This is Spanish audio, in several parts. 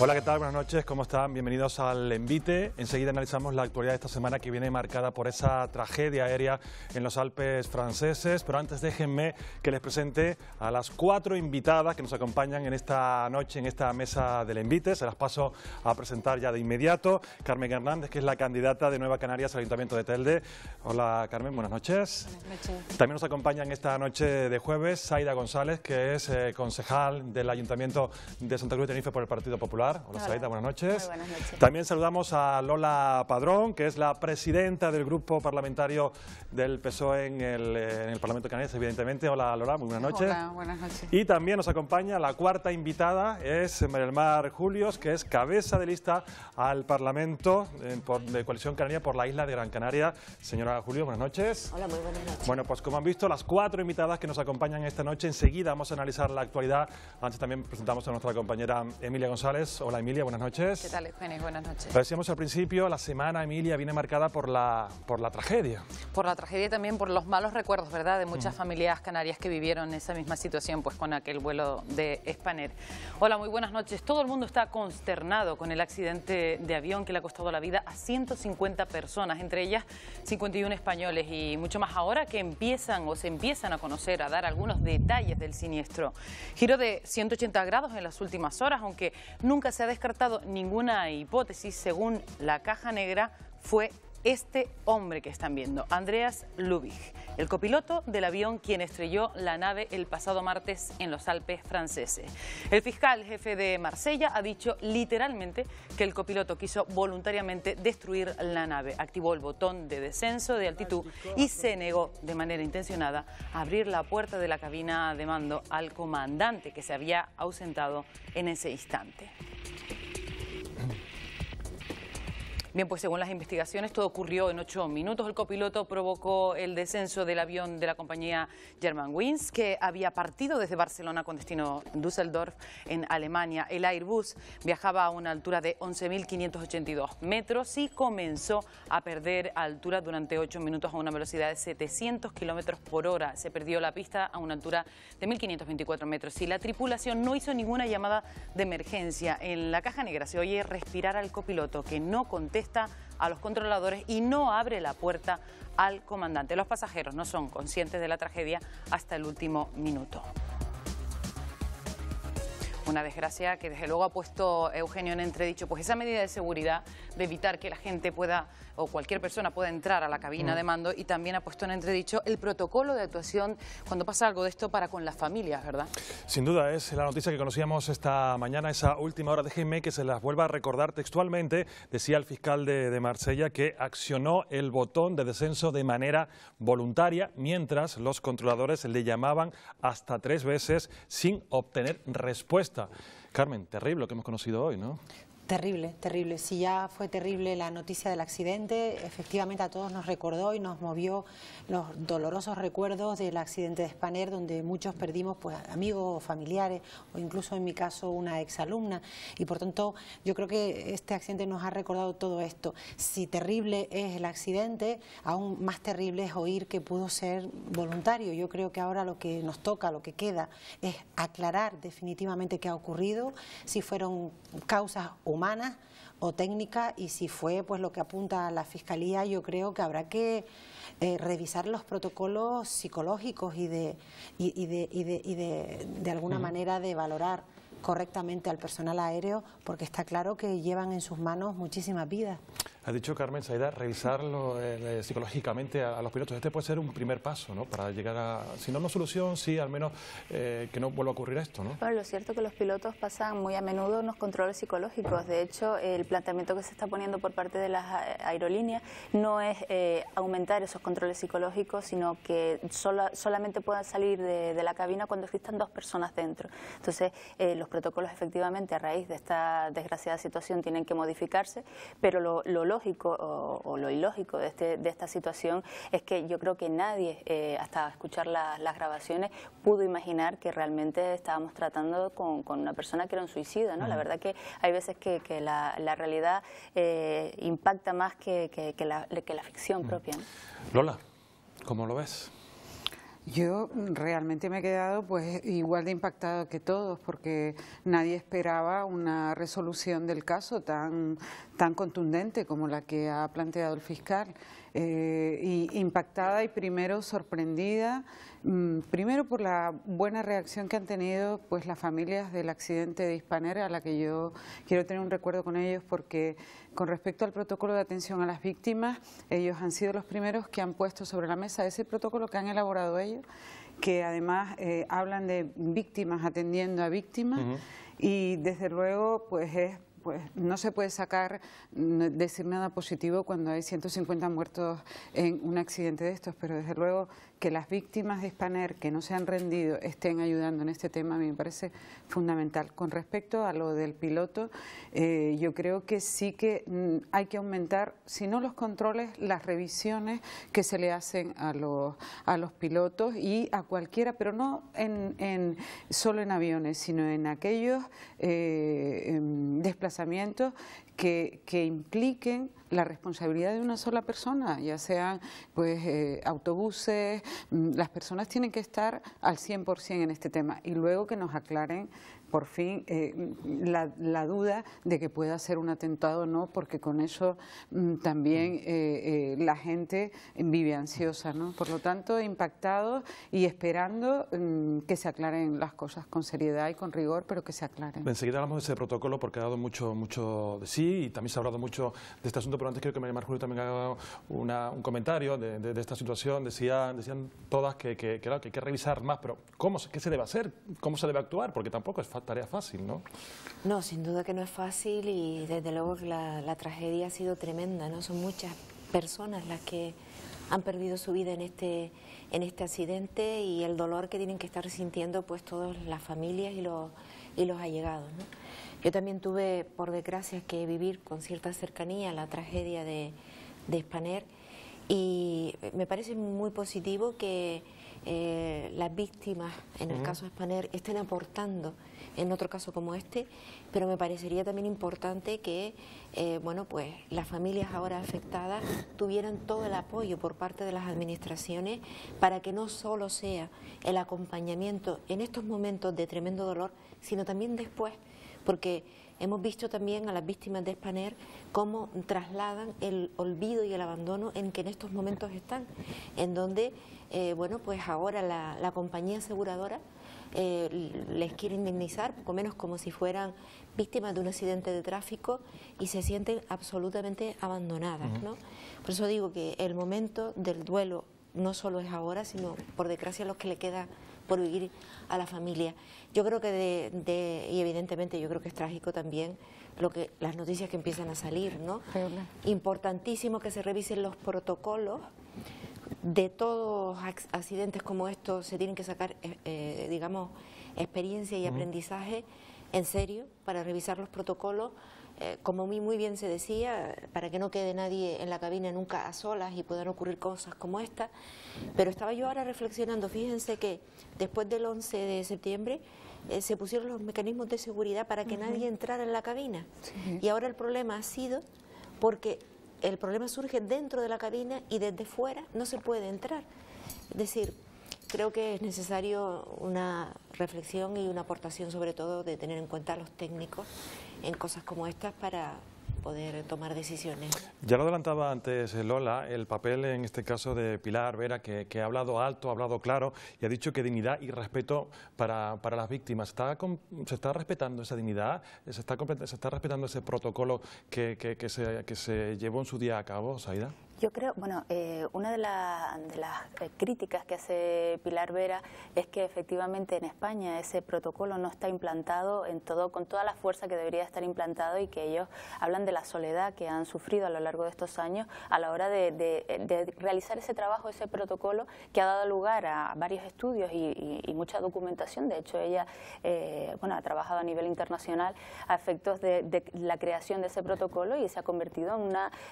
Hola, ¿qué tal? Buenas noches, ¿cómo están? Bienvenidos al Envite. Enseguida analizamos la actualidad de esta semana que viene marcada por esa tragedia aérea en los Alpes franceses. Pero antes déjenme que les presente a las 4 invitadas que nos acompañan en esta noche, en esta mesa del Envite. Se las paso a presentar ya de inmediato. Carmen Hernández, que es la candidata de Nueva Canarias al Ayuntamiento de Telde. Hola, Carmen, buenas noches. Buenas noches. También nos acompañan esta noche de jueves Zaida González, que es concejal del Ayuntamiento de Santa Cruz de Tenerife por el Partido Popular. Hola, Zaida, buenas noches. Muy buenas noches. También saludamos a Lola Padrón, que es la presidenta del grupo parlamentario del PSOE en el Parlamento canadiense, evidentemente. Hola, Lola, muy buenas noches. Hola, buenas noches. Y también nos acompaña la cuarta invitada, es María del Mar Julios, que es cabeza de lista al Parlamento de Coalición Canaria por la isla de Gran Canaria. Señora Julios, buenas noches. Hola, muy buenas noches. Bueno, pues como han visto, las 4 invitadas que nos acompañan esta noche, enseguida vamos a analizar la actualidad. Antes también presentamos a nuestra compañera Emilia González. Hola, Emilia, buenas noches. ¿Qué tal, Eugenio? Buenas noches. Lo decíamos al principio, la semana, Emilia, viene marcada por la tragedia. Por la tragedia y también por los malos recuerdos, ¿verdad?, de muchas familias canarias que vivieron esa misma situación pues con aquel vuelo de Spanair. Hola, muy buenas noches. Todo el mundo está consternado con el accidente de avión que le ha costado la vida a 150 personas, entre ellas 51 españoles, y mucho más ahora que se empiezan a conocer, a dar algunos detalles del siniestro. Giro de 180 grados en las últimas horas, aunque nunca se ha descartado ninguna hipótesis. Según la Caja Negra, fue este hombre que están viendo, Andreas Lubich, el copiloto del avión quien estrelló la nave el pasado martes en los Alpes franceses. El fiscal jefe de Marsella ha dicho literalmente que el copiloto quiso voluntariamente destruir la nave, activó el botón de descenso de altitud y se negó de manera intencionada a abrir la puerta de la cabina de mando al comandante que se había ausentado en ese instante. Bien, pues según las investigaciones todo ocurrió en 8 minutos. El copiloto provocó el descenso del avión de la compañía Germanwings, que había partido desde Barcelona con destino Düsseldorf, en Alemania. El Airbus viajaba a una altura de 11.582 metros y comenzó a perder altura durante 8 minutos a una velocidad de 700 kilómetros por hora. Se perdió la pista a una altura de 1.524 metros y la tripulación no hizo ninguna llamada de emergencia. En la Caja Negra se oye respirar al copiloto, que no contesta a los controladores y no abre la puerta al comandante. Los pasajeros no son conscientes de la tragedia hasta el último minuto. Una desgracia que desde luego ha puesto, Eugenio, en entredicho pues esa medida de seguridad de evitar que la gente pueda o cualquier persona pueda entrar a la cabina de mando, y también ha puesto en entredicho el protocolo de actuación cuando pasa algo de esto para con las familias, ¿verdad? Sin duda, es la noticia que conocíamos esta mañana, esa última hora. Déjenme que se las vuelva a recordar textualmente. Decía el fiscal de Marsella que accionó el botón de descenso de manera voluntaria, mientras los controladores le llamaban hasta 3 veces sin obtener respuesta. Carmen, terrible lo que hemos conocido hoy, ¿no? Terrible, terrible. Si ya fue terrible la noticia del accidente, efectivamente a todos nos recordó y nos movió los dolorosos recuerdos del accidente de Spanair, donde muchos perdimos pues amigos o familiares, o incluso en mi caso una exalumna, y por tanto yo creo que este accidente nos ha recordado todo esto. Si terrible es el accidente, aún más terrible es oír que pudo ser voluntario. Yo creo que ahora lo que nos toca, lo que queda, es aclarar definitivamente qué ha ocurrido, si fueron causas humanas o técnicas, y si fue pues lo que apunta la Fiscalía. Yo creo que habrá que revisar los protocolos psicológicos y de alguna manera de valorar correctamente al personal aéreo, porque está claro que llevan en sus manos muchísimas vidas. Ha dicho Carmen, Zaida, revisarlo psicológicamente a los pilotos. Este puede ser un primer paso, ¿no?, para llegar a, si no una solución, sí, al menos que no vuelva a ocurrir esto, ¿no? Bueno, lo cierto es que los pilotos pasan muy a menudo unos controles psicológicos. De hecho, el planteamiento que se está poniendo por parte de las aerolíneas no es aumentar esos controles psicológicos, sino que solamente puedan salir de la cabina cuando existan 2 personas dentro. Entonces, los protocolos efectivamente a raíz de esta desgraciada situación tienen que modificarse, pero lo lógico o lo ilógico de esta situación es que yo creo que nadie, hasta escuchar las grabaciones, pudo imaginar que realmente estábamos tratando con una persona que era un suicida, ¿no? La verdad que hay veces que la realidad impacta más que la ficción propia, ¿no? Lola, ¿cómo lo ves? Yo realmente me he quedado pues igual de impactado que todos, porque nadie esperaba una resolución del caso tan contundente como la que ha planteado el fiscal. Y impactada y primero sorprendida, primero por la buena reacción que han tenido pues las familias del accidente de Hispaner, a la que yo quiero tener un recuerdo con ellos, porque con respecto al protocolo de atención a las víctimas, ellos han sido los primeros que han puesto sobre la mesa ese protocolo que han elaborado ellos, que además hablan de víctimas atendiendo a víctimas. Y desde luego pues no se puede decir nada positivo cuando hay 150 muertos en un accidente de estos, pero desde luego que las víctimas de Hispaner que no se han rendido estén ayudando en este tema a mí me parece fundamental. Con respecto a lo del piloto, yo creo que sí que hay que aumentar, si no los controles, las revisiones que se le hacen a los pilotos y a cualquiera, pero no solo en aviones, sino en aquellos desplazamientos que impliquen la responsabilidad de una sola persona, ya sean pues autobuses. Las personas tienen que estar al 100% en este tema y luego que nos aclaren por fin la duda de que pueda ser un atentado o no, porque con eso también la gente vive ansiosa, ¿no? Por lo tanto, impactados y esperando que se aclaren las cosas con seriedad y con rigor, pero que se aclaren. Enseguida hablamos de ese protocolo porque ha dado mucho de sí y también se ha hablado mucho de este asunto, pero antes quiero que María Mar Julio también haga un comentario de esta situación. Decían todas que claro, que hay que revisar más, pero ¿qué se debe hacer? ¿Cómo se debe actuar? Porque tampoco es tarea fácil, ¿no? No, sin duda que no es fácil y desde luego que la tragedia ha sido tremenda, ¿no? Son muchas personas las que han perdido su vida en este accidente y el dolor que tienen que estar sintiendo pues todas las familias y los allegados, ¿no? Yo también tuve, por desgracia, que vivir con cierta cercanía la tragedia de Hispaner y me parece muy positivo que las víctimas, en el caso de Hispaner, estén aportando en otro caso como este, pero me parecería también importante que bueno, pues las familias ahora afectadas tuvieran todo el apoyo por parte de las administraciones para que no solo sea el acompañamiento en estos momentos de tremendo dolor, sino también después, porque hemos visto también a las víctimas de Hispaner cómo trasladan el olvido y el abandono en que en estos momentos están, en donde bueno, pues ahora la compañía aseguradora les quiere indemnizar, poco menos como si fueran víctimas de un accidente de tráfico y se sienten absolutamente abandonadas, ¿no? Por eso digo que el momento del duelo no solo es ahora, sino por desgracia los que le queda por vivir a la familia. Yo creo que y evidentemente yo creo que es trágico también las noticias que empiezan a salir, ¿no? Importantísimo que se revisen los protocolos. De todos accidentes como estos se tienen que sacar, digamos, experiencia y aprendizaje en serio para revisar los protocolos, como muy bien se decía, para que no quede nadie en la cabina nunca a solas y puedan ocurrir cosas como esta. Pero estaba yo ahora reflexionando, fíjense que después del 11 de septiembre se pusieron los mecanismos de seguridad para que nadie entrara en la cabina. Y ahora el problema ha sido porque el problema surge dentro de la cabina y desde fuera no se puede entrar. Es decir, creo que es necesario una reflexión y una aportación, sobre todo, de tener en cuenta a los técnicos en cosas como estas para poder tomar decisiones. Ya lo adelantaba antes Lola, el papel en este caso de Pilar Vera, que ha hablado alto, ha hablado claro y ha dicho que dignidad y respeto para las víctimas. ¿Se está respetando esa dignidad? ¿Se está respetando ese protocolo que se llevó en su día a cabo, Zaida? Yo creo, bueno, una de las críticas que hace Pilar Vera es que efectivamente en España ese protocolo no está implantado con toda la fuerza que debería estar implantado y que ellos hablan de la soledad que han sufrido a lo largo de estos años a la hora de realizar ese trabajo, ese protocolo que ha dado lugar a varios estudios y mucha documentación. De hecho, ella bueno, ha trabajado a nivel internacional a efectos de la creación de ese protocolo y se ha convertido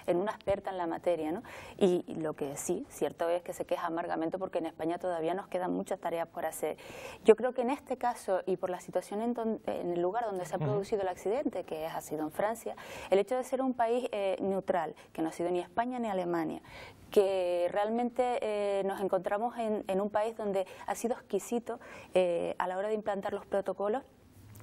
en una experta en la materia, ¿no? Y lo que sí, cierto es que se queja amargamente porque en España todavía nos quedan muchas tareas por hacer. Yo creo que en este caso y por la situación en el lugar donde se ha producido el accidente, que ha sido en Francia, el hecho de ser un país neutral, que no ha sido ni España ni Alemania, que realmente nos encontramos en un país donde ha sido exquisito a la hora de implantar los protocolos,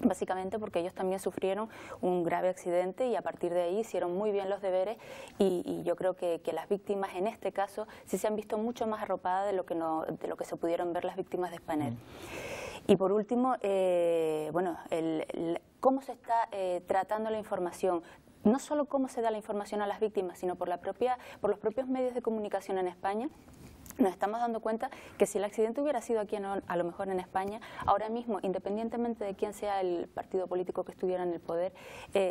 básicamente porque ellos también sufrieron un grave accidente y a partir de ahí hicieron muy bien los deberes y yo creo que las víctimas en este caso sí se han visto mucho más arropadas de lo que se pudieron ver las víctimas de Spanair. Y por último, bueno, cómo se está tratando la información. No solo cómo se da la información a las víctimas, sino por los propios medios de comunicación en España. Nos estamos dando cuenta que si el accidente hubiera sido aquí, a lo mejor en España, ahora mismo, independientemente de quién sea el partido político que estuviera en el poder,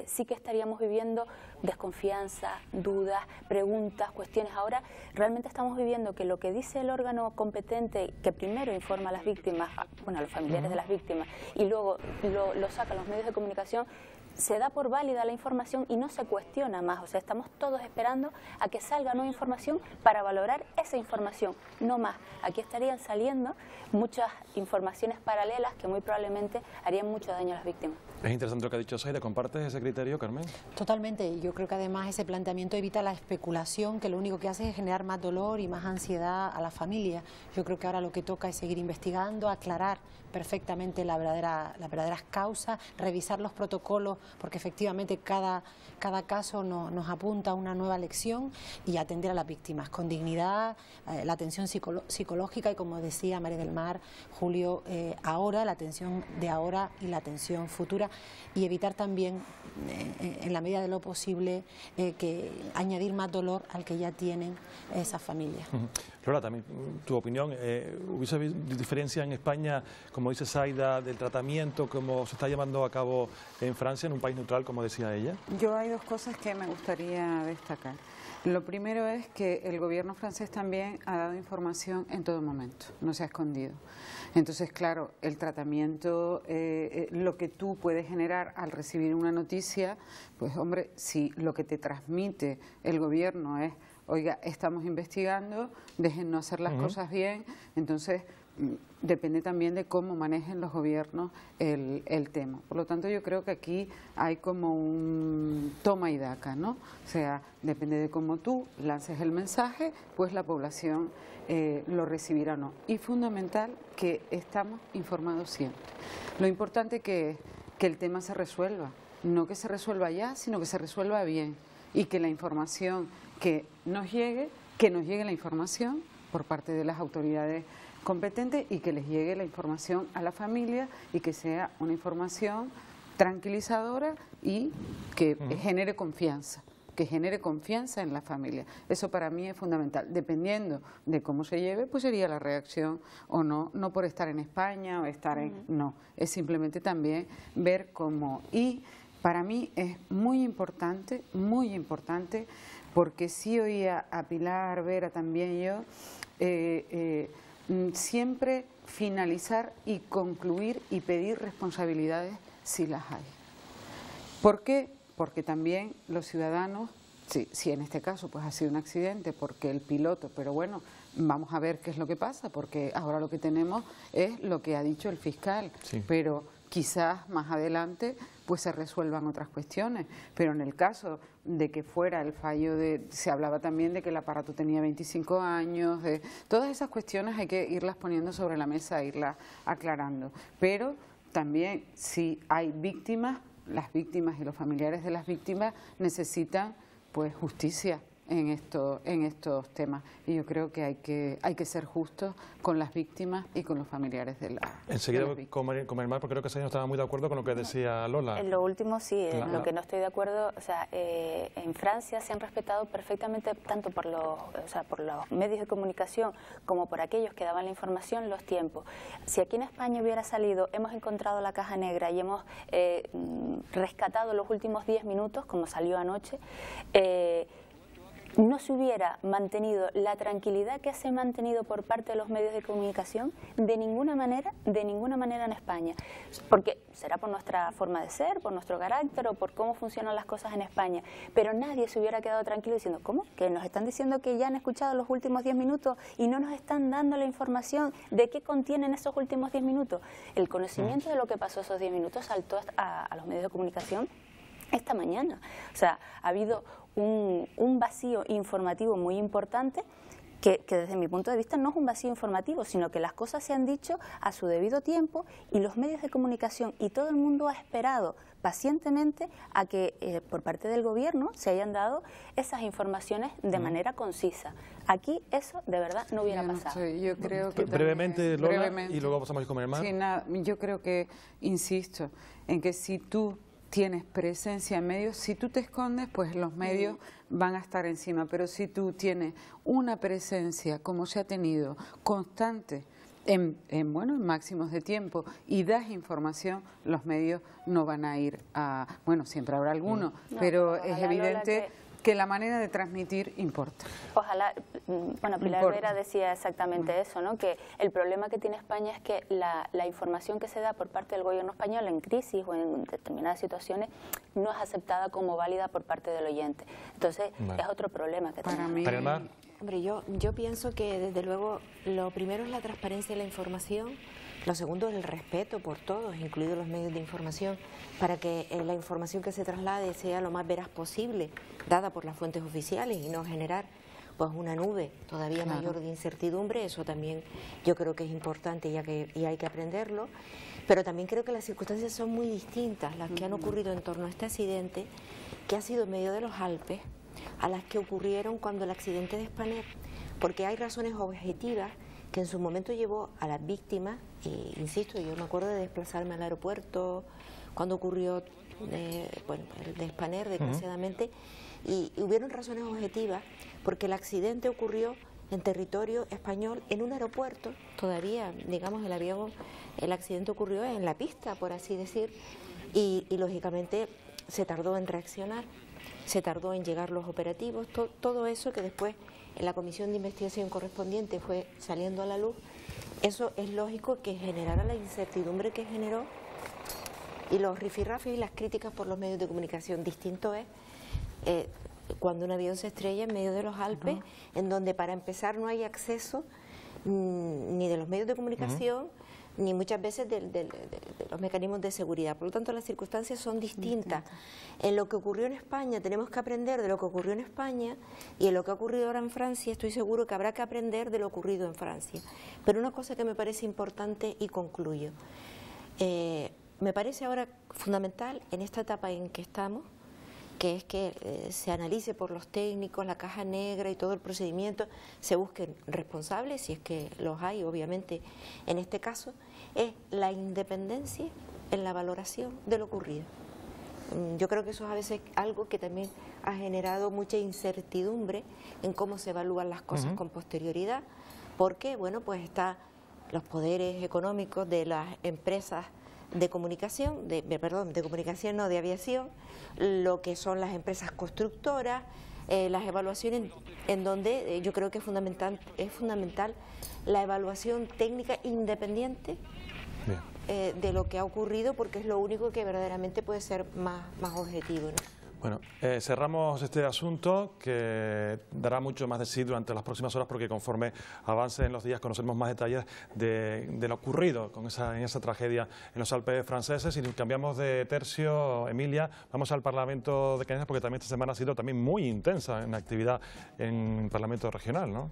sí que estaríamos viviendo desconfianza, dudas, preguntas, cuestiones. Ahora realmente estamos viviendo que lo que dice el órgano competente, que primero informa a las víctimas, bueno, a los familiares de las víctimas, y luego lo sacan los medios de comunicación, se da por válida la información y no se cuestiona más. O sea, estamos todos esperando a que salga nueva información para valorar esa información, no más. Aquí estarían saliendo muchas informaciones paralelas que muy probablemente harían mucho daño a las víctimas. Es interesante lo que ha dicho Zaida. ¿Compartes ese criterio, Carmen? Totalmente. Yo creo que además ese planteamiento evita la especulación, que lo único que hace es generar más dolor y más ansiedad a la familia. Yo creo que ahora lo que toca es seguir investigando, aclarar perfectamente las verdaderas causas, revisar los protocolos, porque efectivamente cada caso nos apunta a una nueva lección, y atender a las víctimas con dignidad, la atención psicológica y, como decía María del Mar, Julio, ahora, la atención de ahora y la atención futura, y evitar también, en la medida de lo posible, que añadir más dolor al que ya tienen esas familias. Lola, también tu opinión, ¿hubiese diferencia en España, como dice Zaida, del tratamiento como se está llevando a cabo en Francia, en un país neutral, como decía ella? Yo hay dos cosas que me gustaría destacar. Lo primero es que el gobierno francés también ha dado información en todo momento, no se ha escondido. Entonces, claro, el tratamiento, lo que tú puedes generar al recibir una noticia, pues hombre, si lo que te transmite el gobierno es: oiga, estamos investigando, déjennos hacer las cosas bien, entonces depende también de cómo manejen los gobiernos el tema. Por lo tanto, yo creo que aquí hay como un toma y daca, ¿no? O sea, depende de cómo tú lances el mensaje, pues la población lo recibirá o no. Y fundamental que estamos informados siempre. Lo importante que es que el tema se resuelva, no que se resuelva ya, sino que se resuelva bien, y que la información que nos llegue la información por parte de las autoridades competentes y que les llegue la información a la familia y que sea una información tranquilizadora y que genere confianza. Que genere confianza en la familia. Eso para mí es fundamental. Dependiendo de cómo se lleve, pues sería la reacción o no, no por estar en España o estar en... No, es simplemente también ver cómo... Y para mí es muy importante, porque sí oía a Pilar Vera también yo, siempre finalizar y concluir y pedir responsabilidades si las hay. ¿Por qué? Porque también los ciudadanos, si en este caso pues ha sido un accidente porque el piloto, pero bueno, vamos a ver qué es lo que pasa, porque ahora lo que tenemos es lo que ha dicho el fiscal, pero quizás más adelante pues se resuelvan otras cuestiones, pero en el caso de que fuera el fallo se hablaba también de que el aparato tenía 25 años, todas esas cuestiones hay que irlas poniendo sobre la mesa, irlas aclarando, pero también si hay víctimas, las víctimas y los familiares de las víctimas necesitan pues justicia en estos temas, y yo creo que hay que ser justos con las víctimas y con los familiares de las Enseguida con el Mar, porque creo que Zaida no estaba muy de acuerdo con lo que decía Lola. En lo último sí, en lo que no estoy de acuerdo, o sea, en Francia se han respetado perfectamente, tanto por los medios de comunicación como por aquellos que daban la información, los tiempos. Si aquí en España hubiera salido, hemos encontrado la caja negra y hemos rescatado los últimos 10 minutos, como salió anoche, no se hubiera mantenido la tranquilidad que se ha mantenido por parte de los medios de comunicación de ninguna manera en España, porque será por nuestra forma de ser, por nuestro carácter o por cómo funcionan las cosas en España, pero nadie se hubiera quedado tranquilo diciendo: ¿cómo? ¿Que nos están diciendo que ya han escuchado los últimos 10 minutos y no nos están dando la información de qué contienen esos últimos 10 minutos? El conocimiento de lo que pasó esos 10 minutos saltó a los medios de comunicación esta mañana. O sea, ha habido un vacío informativo muy importante, que desde mi punto de vista no es un vacío informativo, sino que las cosas se han dicho a su debido tiempo y los medios de comunicación y todo el mundo ha esperado pacientemente a que por parte del gobierno se hayan dado esas informaciones de manera concisa. Aquí eso de verdad no hubiera pasado. Yo creo que brevemente, Lola, y luego pasamos con el mar. Sí, yo creo que, insisto, en que si tú tienes presencia en medios, si tú te escondes, pues los medios van a estar encima, pero si tú tienes una presencia, como se ha tenido, constante, en máximos de tiempo, y das información, los medios no van a ir a... Bueno, siempre habrá alguno, pero es evidente que la manera de transmitir importa. Ojalá, bueno, Pilar Vera decía exactamente eso, ¿no? Que el problema que tiene España es que la información que se da por parte del gobierno español en crisis o en determinadas situaciones no es aceptada como válida por parte del oyente. Entonces, es otro problema que tenemos. Hombre, yo pienso que desde luego lo primero es la transparencia de la información, lo segundo es el respeto por todos, incluidos los medios de información, para que la información que se traslade sea lo más veraz posible, dada por las fuentes oficiales y no generar pues una nube todavía mayor de incertidumbre. Eso también yo creo que es importante y hay que aprenderlo, pero también creo que las circunstancias son muy distintas, las que han ocurrido en torno a este accidente, que ha sido en medio de los Alpes, a las que ocurrieron cuando el accidente de Spanair, porque hay razones objetivas que en su momento llevó a las víctimas, insisto, yo me acuerdo de desplazarme al aeropuerto cuando ocurrió el de Spanair, desgraciadamente, y hubieron razones objetivas, porque el accidente ocurrió en territorio español, en un aeropuerto, todavía, digamos, el accidente ocurrió en la pista, por así decir, y lógicamente se tardó en reaccionar, se tardó en llegar los operativos, todo eso que después en la comisión de investigación correspondiente fue saliendo a la luz. Eso es lógico que generara la incertidumbre que generó y los rifirrafes y las críticas por los medios de comunicación. Distinto es cuando un avión se estrella en medio de los Alpes, en donde para empezar no hay acceso ni de los medios de comunicación, ni muchas veces de los mecanismos de seguridad. Por lo tanto, las circunstancias son distintas. En lo que ocurrió en España, tenemos que aprender de lo que ocurrió en España, y en lo que ha ocurrido ahora en Francia, estoy seguro que habrá que aprender de lo ocurrido en Francia. Pero una cosa que me parece importante, y concluyo, me parece ahora fundamental en esta etapa en que estamos, que es que se analice por los técnicos la caja negra y todo el procedimiento, se busquen responsables, si es que los hay, obviamente, en este caso, es la independencia en la valoración de lo ocurrido. Yo creo que eso es a veces algo que también ha generado mucha incertidumbre en cómo se evalúan las cosas con posterioridad, porque, bueno, pues está los poderes económicos de las empresas de comunicación, de comunicación, no, de aviación, lo que son las empresas constructoras, las evaluaciones en donde yo creo que es fundamental la evaluación técnica independiente de lo que ha ocurrido, porque es lo único que verdaderamente puede ser más objetivo, ¿no? Bueno, cerramos este asunto, que dará mucho más de sí durante las próximas horas, porque conforme avancen los días conoceremos más detalles de lo ocurrido en esa tragedia en los Alpes franceses. Y cambiamos de tercio, Emilia, vamos al Parlamento de Canarias, porque también esta semana ha sido también muy intensa en actividad en el Parlamento regional, ¿no?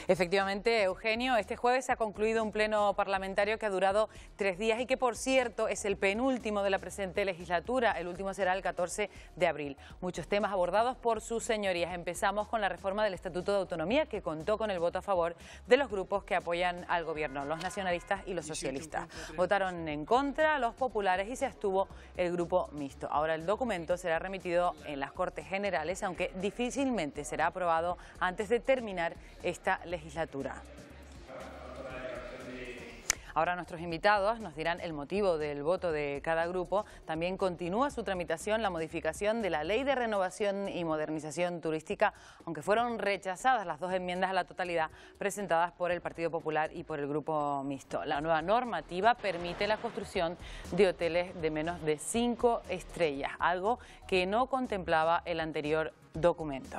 Efectivamente, Eugenio, este jueves se ha concluido un pleno parlamentario que ha durado 3 días y que, por cierto, es el penúltimo de la presente legislatura. El último será el 14 de abril. Muchos temas abordados por sus señorías. Empezamos con la reforma del Estatuto de Autonomía, que contó con el voto a favor de los grupos que apoyan al gobierno, los nacionalistas y los socialistas. Votaron en contra los populares y se abstuvo el grupo mixto. Ahora el documento será remitido en las Cortes Generales, aunque difícilmente será aprobado antes de terminar esta legislatura. Ahora nuestros invitados nos dirán el motivo del voto de cada grupo. También continúa su tramitación la modificación de la Ley de Renovación y Modernización Turística, aunque fueron rechazadas las 2 enmiendas a la totalidad presentadas por el Partido Popular y por el Grupo Mixto. La nueva normativa permite la construcción de hoteles de menos de 5 estrellas, algo que no contemplaba el anterior documento.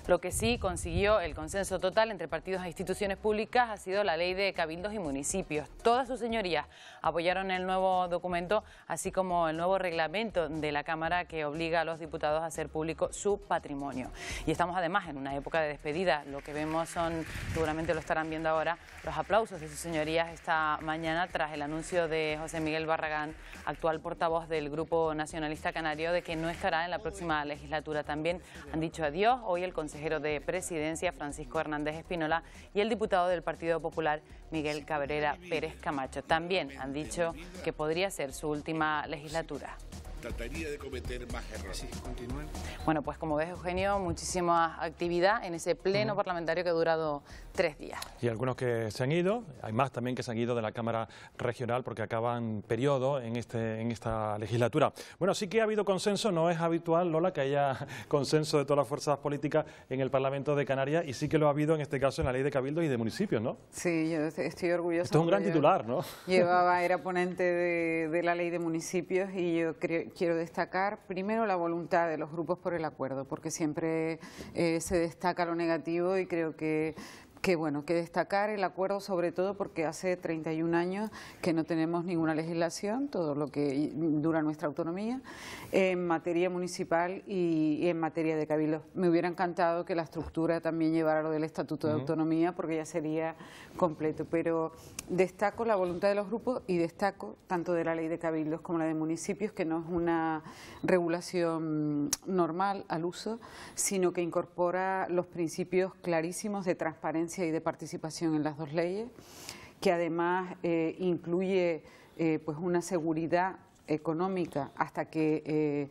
Lo que sí consiguió el consenso total entre partidos e instituciones públicas ha sido la ley de cabildos y municipios. Todas sus señorías apoyaron el nuevo documento, así como el nuevo reglamento de la Cámara que obliga a los diputados a hacer público su patrimonio. Y estamos además en una época de despedida. Lo que vemos son, seguramente lo estarán viendo ahora, los aplausos de sus señorías esta mañana tras el anuncio de José Miguel Barragán, actual portavoz del Grupo Nacionalista Canario, de que no estará en la próxima legislatura. También han dicho adiós hoy el consejero de Presidencia, Francisco Hernández Espínola, y el diputado del Partido Popular, Miguel Cabrera Pérez Camacho. También han dicho que podría ser su última legislatura. Trataría de cometer más errores. Sí, continúen. Bueno, pues como ves, Eugenio, muchísima actividad en ese pleno parlamentario que ha durado 3 días. Y algunos que se han ido, hay más también que se han ido de la Cámara Regional porque acaban periodo en esta legislatura. Bueno, sí que ha habido consenso, no es habitual, Lola, que haya consenso de todas las fuerzas políticas en el Parlamento de Canarias, y sí que lo ha habido en este caso en la Ley de Cabildos y de Municipios, ¿no? Sí, yo estoy orgullosa. Esto es un gran titular, ¿no? Era ponente de la Ley de Municipios, y yo quiero destacar primero la voluntad de los grupos por el acuerdo, porque siempre se destaca lo negativo, y creo que destacar el acuerdo, sobre todo porque hace 31 años que no tenemos ninguna legislación, todo lo que dura nuestra autonomía, en materia municipal y en materia de cabildos. Me hubiera encantado que la estructura también llevara lo del Estatuto de Autonomía, porque ya sería completo, pero destaco la voluntad de los grupos y destaco tanto de la Ley de Cabildos como la de Municipios, que no es una regulación normal al uso, sino que incorpora los principios clarísimos de transparencia y de participación en las dos leyes, que además incluye pues una seguridad económica hasta que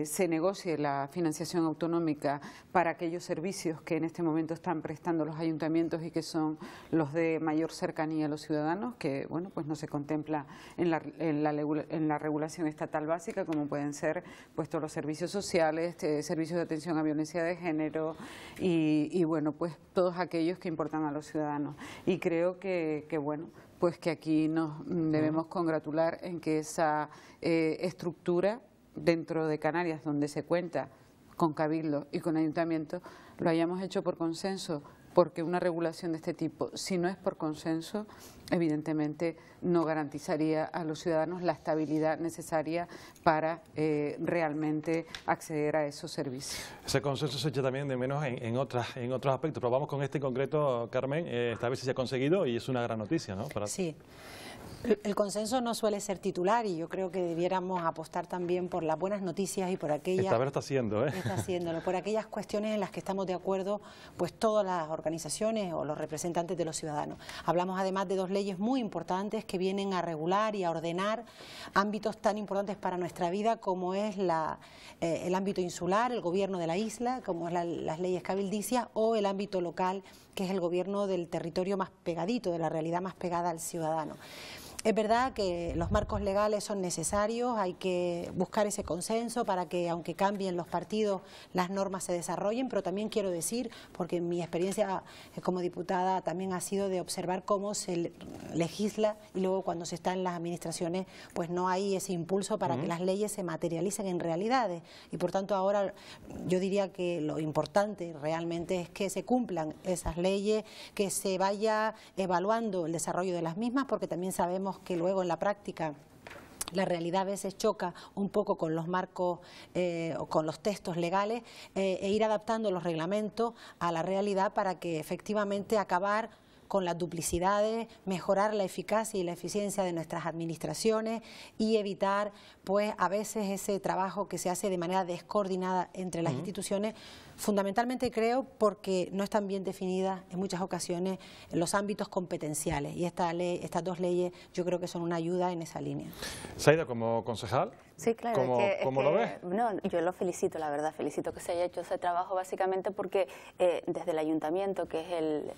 se negocie la financiación autonómica para aquellos servicios que en este momento están prestando los ayuntamientos y que son los de mayor cercanía a los ciudadanos, que bueno, pues no se contempla en la regulación estatal básica, como pueden ser pues todos los servicios sociales, servicios de atención a violencia de género y bueno, pues todos aquellos que importan a los ciudadanos. Y creo que bueno, pues que aquí nos debemos congratular en que esa estructura dentro de Canarias, donde se cuenta con cabildos y con ayuntamientos, lo hayamos hecho por consenso, porque una regulación de este tipo, si no es por consenso, evidentemente no garantizaría a los ciudadanos la estabilidad necesaria para realmente acceder a esos servicios. Ese consenso se echa también de menos en otros aspectos, pero vamos con este en concreto, Carmen, esta vez se ha conseguido y es una gran noticia, ¿no? Sí. El consenso no suele ser titular, y yo creo que debiéramos apostar también por las buenas noticias y por aquellas... Esta vez lo está haciendo, ¿eh? Está haciéndolo, por aquellas cuestiones en las que estamos de acuerdo, pues todas las organizaciones o los representantes de los ciudadanos. Hablamos además de 2 leyes muy importantes que vienen a regular y a ordenar ámbitos tan importantes para nuestra vida como es el ámbito insular, el gobierno de la isla, como es las leyes cabildicias, o el ámbito local, que es el gobierno del territorio más pegadito, de la realidad más pegada al ciudadano. Es verdad que los marcos legales son necesarios, hay que buscar ese consenso para que, aunque cambien los partidos, las normas se desarrollen, pero también quiero decir, porque mi experiencia como diputada también ha sido de observar cómo se legisla y luego cuando se está en las administraciones pues no hay ese impulso para que las leyes se materialicen en realidades, y por tanto ahora yo diría que lo importante realmente es que se cumplan esas leyes, que se vaya evaluando el desarrollo de las mismas, porque también sabemos que luego en la práctica la realidad a veces choca un poco con los marcos o con los textos legales, e ir adaptando los reglamentos a la realidad para que efectivamente acabar con las duplicidades, mejorar la eficacia y la eficiencia de nuestras administraciones y evitar pues a veces ese trabajo que se hace de manera descoordinada entre las instituciones, fundamentalmente creo porque no están bien definidas en muchas ocasiones los ámbitos competenciales, y estas 2 leyes yo creo que son una ayuda en esa línea. Saida, como concejal, sí, claro, ¿cómo lo ves? No, yo lo felicito, la verdad, felicito que se haya hecho ese trabajo básicamente porque desde el ayuntamiento, que es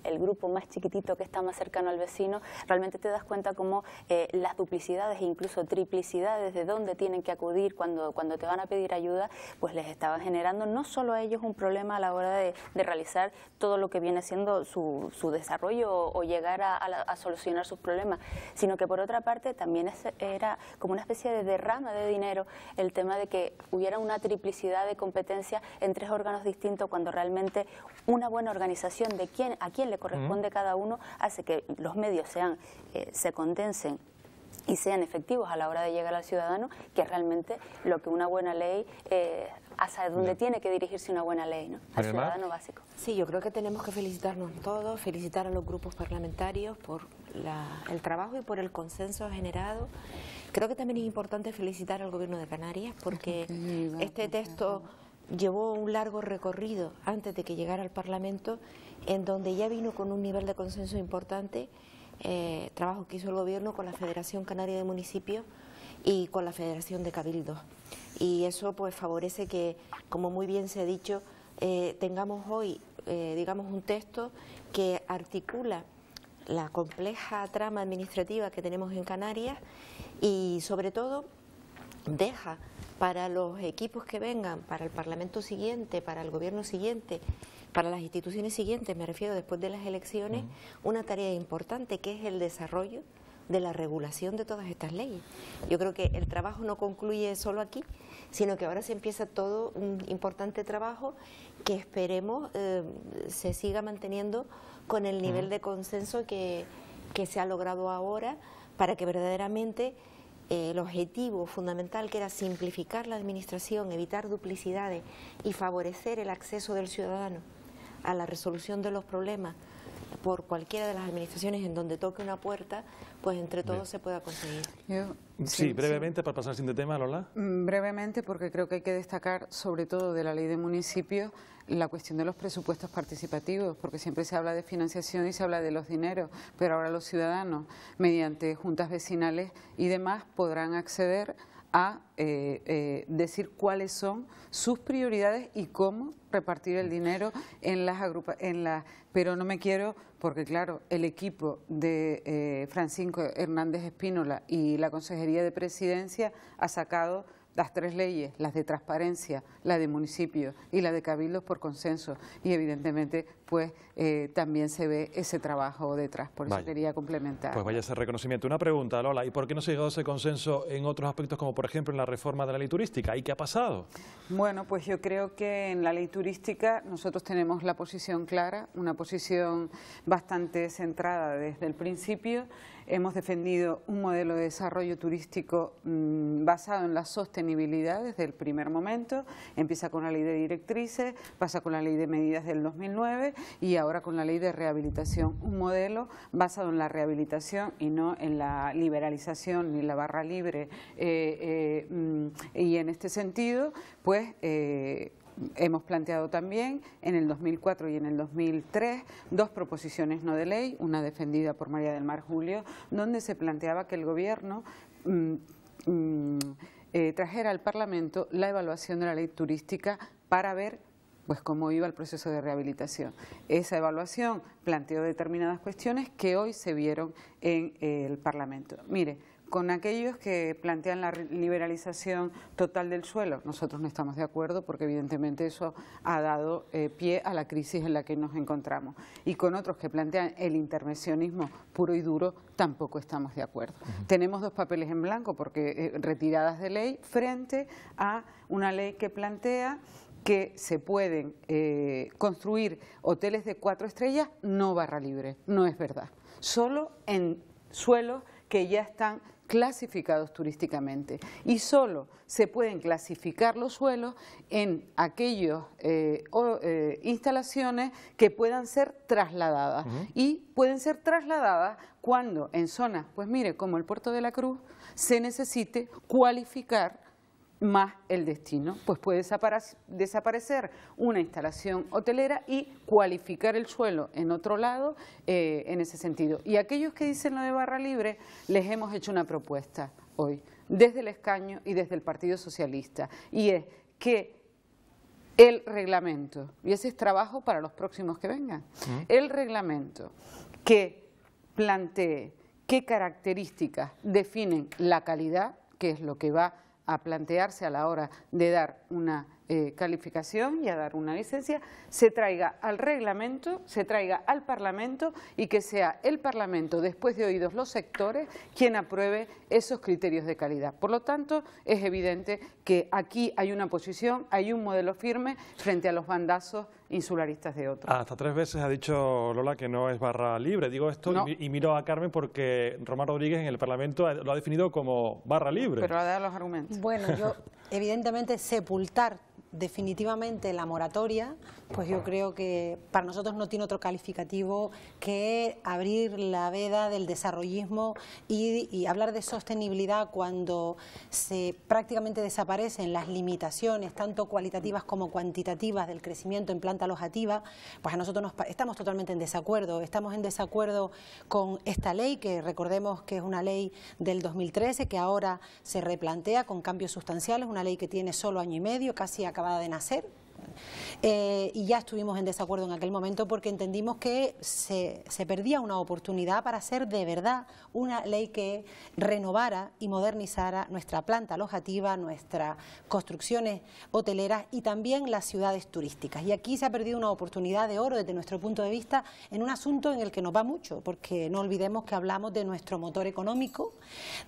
el grupo más chiquitito que está más cercano al vecino, realmente te das cuenta cómo las duplicidades e incluso triplicidades de dónde tienen que acudir cuando te van a pedir ayuda, pues les estaban generando no solo a a ellos un problema a la hora de realizar todo lo que viene siendo su desarrollo o llegar a solucionar sus problemas, sino que por otra parte también era como una especie de derrama de dinero el tema de que hubiera una triplicidad de competencias en 3 órganos distintos, cuando realmente una buena organización de a quién le corresponde cada uno hace que los medios se condensen y sean efectivos a la hora de llegar al ciudadano, que es realmente lo que una buena ley, hacia dónde tiene que dirigirse una buena ley, ¿no? Al ciudadano básico. Sí, yo creo que tenemos que felicitarnos todos, felicitar a los grupos parlamentarios por el trabajo y por el consenso generado. Creo que también es importante felicitar al Gobierno de Canarias, porque este texto llevó un largo recorrido antes de que llegara al Parlamento, en donde ya vino con un nivel de consenso importante. Trabajo que hizo el Gobierno con la Federación Canaria de Municipios y con la Federación de Cabildos. Y eso pues favorece que, como muy bien se ha dicho, tengamos hoy, digamos, un texto que articula la compleja trama administrativa que tenemos en Canarias y, sobre todo, deja para los equipos que vengan, para el Parlamento siguiente, para el Gobierno siguiente, para las instituciones siguientes, me refiero después de las elecciones, una tarea importante que es el desarrollo de la regulación de todas estas leyes. Yo creo que el trabajo no concluye solo aquí, sino que ahora se empieza todo un importante trabajo que esperemos se siga manteniendo con el nivel de consenso que se ha logrado ahora, para que verdaderamente el objetivo fundamental, que era simplificar la administración, evitar duplicidades y favorecer el acceso del ciudadano a la resolución de los problemas por cualquiera de las administraciones en donde toque una puerta, pues entre todos se pueda conseguir. Sí, brevemente, para pasar sin de tema, Lola. Brevemente, porque creo que hay que destacar, sobre todo de la ley de municipios, la cuestión de los presupuestos participativos, porque siempre se habla de financiación y se habla de los dineros, pero ahora los ciudadanos, mediante juntas vecinales y demás, podrán acceder a decir cuáles son sus prioridades y cómo repartir el dinero en las pero no me quiero, porque claro, el equipo de Francisco Hernández Espínola y la Consejería de Presidencia ha sacado las 3 leyes, las de transparencia, la de municipios y la de cabildos, por consenso, y evidentemente pues también se ve ese trabajo detrás, por eso quería complementar. Pues vaya ese reconocimiento. Una pregunta, Lola, ¿y por qué no se ha llegado a ese consenso en otros aspectos, como por ejemplo en la reforma de la ley turística? ¿Y qué ha pasado? Bueno, pues yo creo que en la ley turística nosotros tenemos la posición clara, una posición bastante centrada desde el principio. Hemos defendido un modelo de desarrollo turístico basado en la sostenibilidad desde el primer momento. Empieza con la ley de directrices, pasa con la ley de medidas del 2009 y ahora con la ley de rehabilitación. Un modelo basado en la rehabilitación y no en la liberalización ni la barra libre. Y en este sentido, pues hemos planteado también en el 2004 y en el 2003 2 proposiciones no de ley, una defendida por María del Mar Julio, donde se planteaba que el Gobierno trajera al Parlamento la evaluación de la ley turística para ver pues cómo iba el proceso de rehabilitación. Esa evaluación planteó determinadas cuestiones que hoy se vieron en el Parlamento. Mire, con aquellos que plantean la liberalización total del suelo, nosotros no estamos de acuerdo, porque evidentemente eso ha dado pie a la crisis en la que nos encontramos. Y con otros que plantean el intervencionismo puro y duro, tampoco estamos de acuerdo. Tenemos 2 papeles en blanco, porque retiradas de ley, frente a una ley que plantea que se pueden construir hoteles de 4 estrellas, no barra libre, no es verdad. Solo en suelos que ya están clasificados turísticamente, y solo se pueden clasificar los suelos en aquellas instalaciones que puedan ser trasladadas, y pueden ser trasladadas cuando en zonas, pues mire, como el Puerto de la Cruz, se necesite cualificar más el destino, pues puede desaparecer una instalación hotelera y cualificar el suelo en otro lado en ese sentido. Y aquellos que dicen lo de barra libre, les hemos hecho una propuesta hoy, desde el escaño y desde el Partido Socialista, y es que el reglamento, y ese es trabajo para los próximos que vengan, el reglamento que plantee qué características definen la calidad, que es lo que va a plantearse a la hora de dar una calificación y a dar una licencia, se traiga al reglamento, se traiga al Parlamento y que sea el Parlamento, después de oídos los sectores, quien apruebe esos criterios de calidad. Por lo tanto, es evidente que aquí hay una posición, hay un modelo firme frente a los bandazos insularistas de otros. Hasta 3 veces ha dicho Lola que no es barra libre. Digo esto no. y miro a Carmen porque Román Rodríguez en el Parlamento lo ha definido como barra libre. Pero ha dado los argumentos. Bueno, yo evidentemente sepultar definitivamente la moratoria, pues yo creo que para nosotros no tiene otro calificativo que abrir la veda del desarrollismo y hablar de sostenibilidad cuando se prácticamente desaparecen las limitaciones tanto cualitativas como cuantitativas del crecimiento en planta alojativa. Pues a nosotros estamos totalmente en desacuerdo. Estamos en desacuerdo con esta ley, que recordemos que es una ley del 2013 que ahora se replantea con cambios sustanciales, una ley que tiene solo año y medio, casi acabada de nacer. Y ya estuvimos en desacuerdo en aquel momento porque entendimos que se perdía una oportunidad para hacer de verdad una ley que renovara y modernizara nuestra planta alojativa, nuestras construcciones hoteleras y también las ciudades turísticas. Y aquí se ha perdido una oportunidad de oro desde nuestro punto de vista en un asunto en el que nos va mucho, porque no olvidemos que hablamos de nuestro motor económico,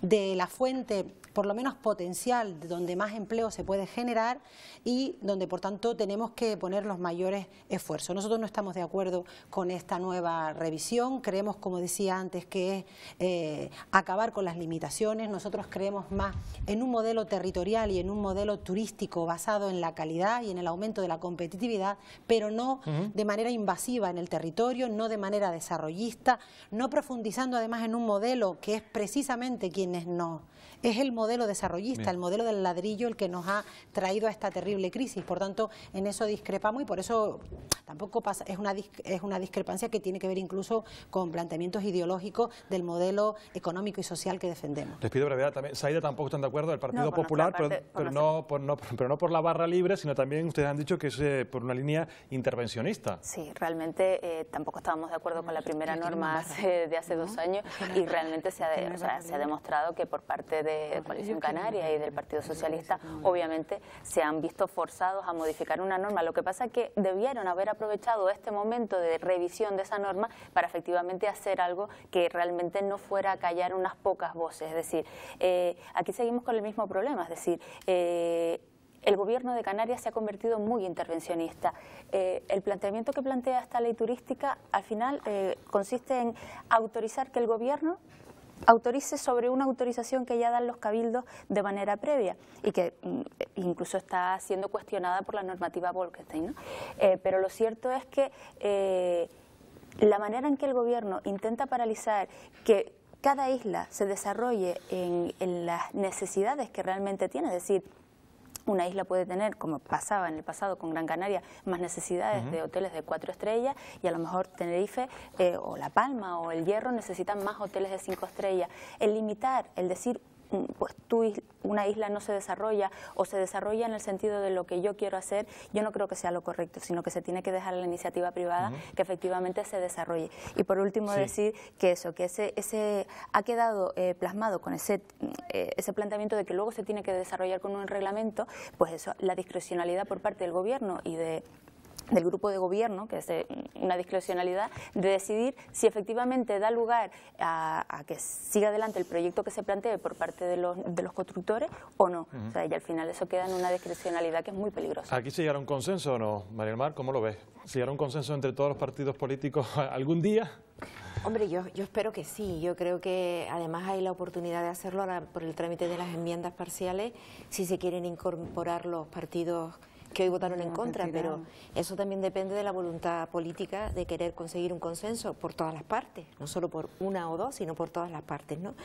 de la fuente por lo menos potencial de donde más empleo se puede generar y donde por tanto tenemos que poner los mayores esfuerzos. Nosotros no estamos de acuerdo con esta nueva revisión, creemos, como decía antes, que es acabar con las limitaciones. Nosotros creemos más en un modelo territorial y en un modelo turístico basado en la calidad y en el aumento de la competitividad, pero no de manera invasiva en el territorio, no de manera desarrollista, no profundizando además en un modelo que es precisamente quienes no... Es el modelo desarrollista, el modelo del ladrillo el que nos ha traído a esta terrible crisis. Por tanto, en eso discrepamos y por eso tampoco pasa, es una discrepancia que tiene que ver incluso con planteamientos ideológicos del modelo económico y social que defendemos. Les pido brevedad también. Saída tampoco están de acuerdo del Partido Popular, pero no por la barra libre, sino también ustedes han dicho que es por una línea intervencionista. Sí, realmente tampoco estábamos de acuerdo con la primera norma de hace 2 años y realmente se ha demostrado que por parte de Coalición Canaria y del Partido Socialista obviamente se han visto forzados a modificar una norma. Lo que pasa es que debieron haber aprovechado este momento de revisión de esa norma para efectivamente hacer algo que realmente no fuera a callar unas pocas voces. Es decir, aquí seguimos con el mismo problema, es decir, el gobierno de Canarias se ha convertido muy intervencionista. El planteamiento que plantea esta ley turística al final consiste en autorizar que el gobierno autorice sobre una autorización que ya dan los cabildos de manera previa y que incluso está siendo cuestionada por la normativa Bolkestein, ¿no? Pero lo cierto es que la manera en que el gobierno intenta paralizar que cada isla se desarrolle en las necesidades que realmente tiene, es decir, una isla puede tener, como pasaba en el pasado con Gran Canaria, más necesidades de hoteles de 4 estrellas y a lo mejor Tenerife o La Palma o El Hierro necesitan más hoteles de 5 estrellas. El limitar, el decir, pues una isla no se desarrolla o se desarrolla en el sentido de lo que yo quiero hacer, yo no creo que sea lo correcto, sino que se tiene que dejar a la iniciativa privada que efectivamente se desarrolle. Y por último decir que ese ha quedado plasmado con ese planteamiento de que luego se tiene que desarrollar con un reglamento, pues eso, la discrecionalidad por parte del gobierno y del grupo de gobierno, que es una discrecionalidad, de decidir si efectivamente da lugar a que siga adelante el proyecto que se plantee por parte de los constructores o no. O sea, y al final eso queda en una discrecionalidad que es muy peligrosa. ¿Aquí se llegará a un consenso o no, María del Mar? ¿Cómo lo ves? ¿Se llegará a un consenso entre todos los partidos políticos algún día? Hombre, yo espero que sí. Yo creo que además hay la oportunidad de hacerlo ahora por el trámite de las enmiendas parciales, si se quieren incorporar los partidos que hoy votaron en contra, pero eso también depende de la voluntad política de querer conseguir un consenso por todas las partes, no solo por una o dos, sino por todas las partes, ¿no?